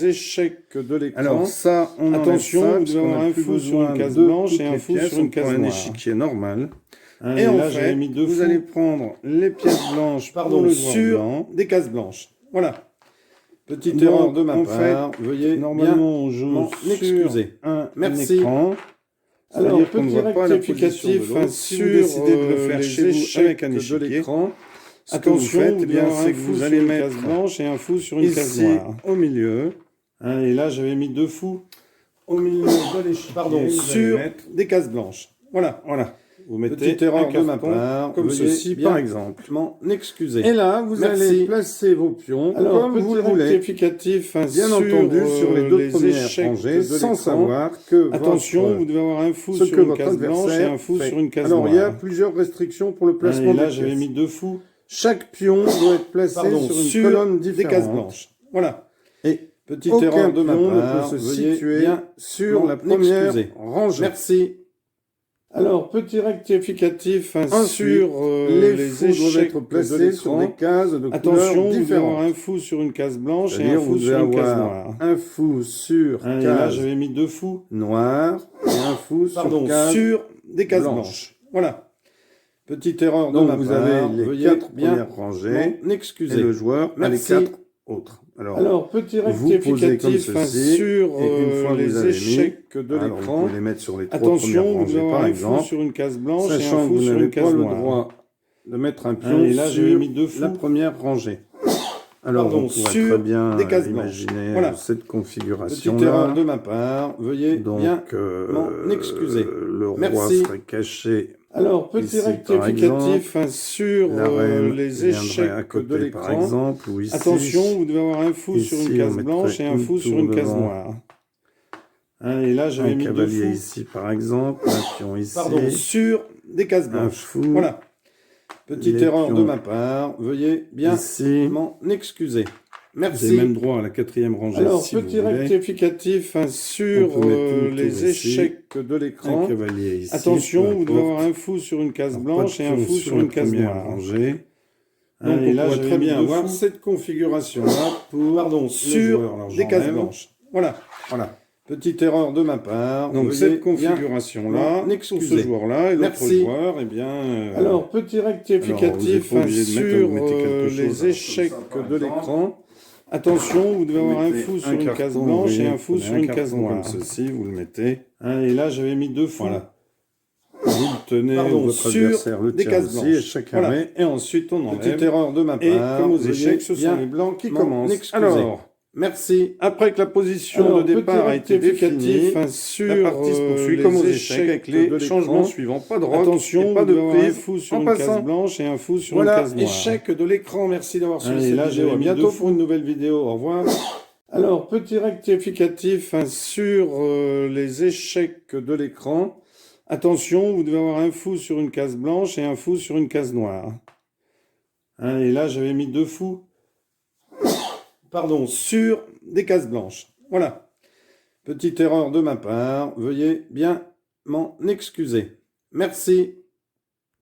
les échecs de l'écran. Alors ça, on attention, enlève ça, vous devez avoir un fou sur une case blanche et un fou sur une case un noire. échiquier normal. Hein, et en là, fait, mis deux vous fous. allez prendre les pièces blanches sur blanc. des cases blanches. Voilà. Petite Donc, erreur de ma en part. Veuillez normalement, on joue m'excuser. Merci. écran. Alors, petit rectificatif si vous décidez de le faire chez vous avec un échiquier de l'écran. Ce que vous faites, vous devez avoir c'est un que fou vous sur allez une mettre case blanche et un fou sur une case ici noire. au milieu. Hein, et là, j'avais mis deux fous Au milieu de l'échiquier, sur des cases blanches. Voilà. Vous mettez petite erreur de ma part, comme ceci par exemple. M'en excuser. Et là, vous allez placer vos pions Alors, comme vous le voulez. Rectificatif, Bien entendu, sur les deux premières rangées, sans savoir que attention, vous devez avoir un fou sur une case blanche et un fou sur une case noire. Alors, il y a plusieurs restrictions pour le placement et là, des j'avais pièces. mis deux fous. Chaque pion doit être placé sur une colonne différente. Des cases blanches. Voilà. Et petite aucun erreur de ma pion part, ne peut se veuillez situer bien sur la première rangée. Merci. Alors, petit rectificatif Ensuite, sur les fous doivent échecs être placés sur des cases de attention, couleurs vous devez avoir différentes. un fou sur une case blanche et un C'est-à-dire, fou vous devez sur une case avoir noire. un fou sur Hein, et là, case j'avais mis deux fous noire et un fou sur case sur des cases blanches. blanches. Voilà. Petite erreur de Donc, ma vous part. avez les Veuillez 4 bien premières rangées m'excuser. et le joueur a les Merci. 4 autres. Alors, petit vous posez comme rectificatif ceci, sur et une fois que vous les avez échecs de alors, vous l'écran. pouvez les mettre sur les 3 Attention, premières vous devez rangées avoir par un exemple, fou sur une case blanche et un sachant que fou vous sur n'avez une pas case le noire. droit de mettre un pion et là, j'avais sur mis deux fous. la première rangée. Alors, on pourrait sur très bien des cases blanches. imaginer Voilà. cette configuration-là. Petite erreur de ma part, veuillez Donc, bien m'en excuser. le roi Merci. serait caché. Alors, petit Ici, par rectificatif sur La reine les viendrait échecs à de côté, par l'écran. exemple, ou ici. Attention, vous devez avoir un fou Ici, sur une case on blanche et mettrait un fou une sur tour une case devant. noire. Hein, et là, j'avais Un mis deux cavalier fous ici, par exemple, un pion ici, sur des cases un blanches. fou. Voilà. Petite Les erreur de pions ma part, veuillez bien ici. m'en excuser. Vous avez Merci. même droit à la 4e rangée Alors, si petit vous voulez. rectificatif sur On peut mettre une tour les ici, échecs de Un l'écran. cavalier ici. Attention, peu vous devez importe. avoir un fou sur une case Alors, blanche pas et de un pion fou sur la une case première noire. rangée. Donc, et on là, pourrait très très bien bien avoir avoir cette configuration-là pour sur des cases blanches. blanches. Voilà. Petite erreur de ma part. Donc, Veuillez cette bien configuration-là, m'en pour excuser. ce joueur-là et l'autre Merci. joueur, eh bien... Alors, petit rectificatif Alors, vous êtes pas obligé de mettre, sur vous mettez quelque chose, les alors, échecs comme ça, par de exemple. l'écran. Attention, vous devez avoir un mettez fou sur un une carton, case vous blanche voyez, et un fou prenez sur un une carton case noire. comme ceci, vous le mettez. Hein, et là, j'avais mis deux fous. Voilà. Vous le tenez, votre sur adversaire le des tient cases aussi, et blanches. chacun Voilà. met, et ensuite on enlève. Petite erreur de ma part. Et comme aux veuillez échecs, ce bien sont les blancs qui m'en commencent. excuser. Alors, Merci. après que la position Alors, de départ a été définie, sur la partie se poursuit comme aux échecs avec les changements suivants. Pas de rock, Attention, et pas de vous devez avoir un prise fou sur en une passant. case blanche et un fou sur Voilà, une case noire. échec de l'écran. Merci d'avoir suivi Et cette là, vidéo. j'avais À mis bientôt deux pour une nouvelle vidéo. Au revoir. Alors, petit rectificatif sur les échecs de l'écran. Attention, vous devez avoir un fou sur une case blanche et un fou sur une case noire. Hein, et là, j'avais mis deux fous sur des cases blanches. Voilà. Petite erreur de ma part. Veuillez bien m'en excuser. Merci.